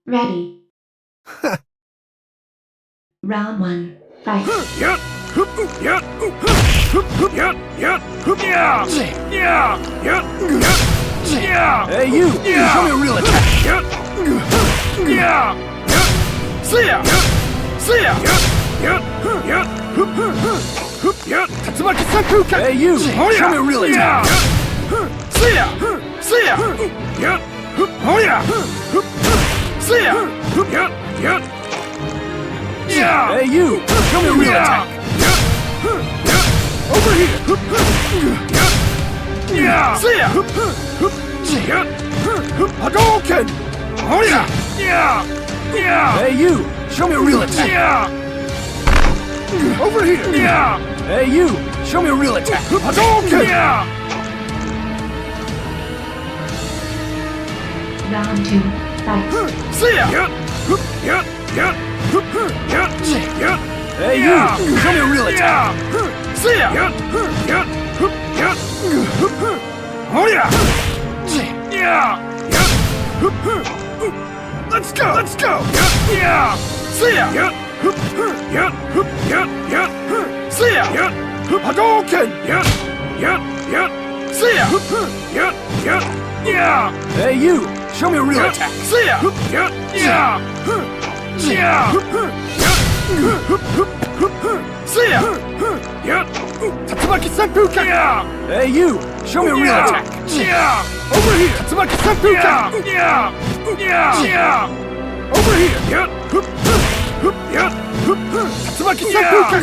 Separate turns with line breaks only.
Ready. Round one. Fight.
Hey, you! Show me a real attack! Hey, you! Show me a real attack! Hey, you! Show me a real attack! Over here! Hadouken! Hey, you! Show me a real attack! Over here! Hey, you! Show me a real attack! Hadouken!
Round two. Fight.
Hey, you! Show me a real attack! Let's go! Let's go! Hadouken! Hey, you! Show me a real attack! Hey, you! Show me a real attack! Over here! Tatsumaki Senpuken! Over here! Tatsumaki Senpuken!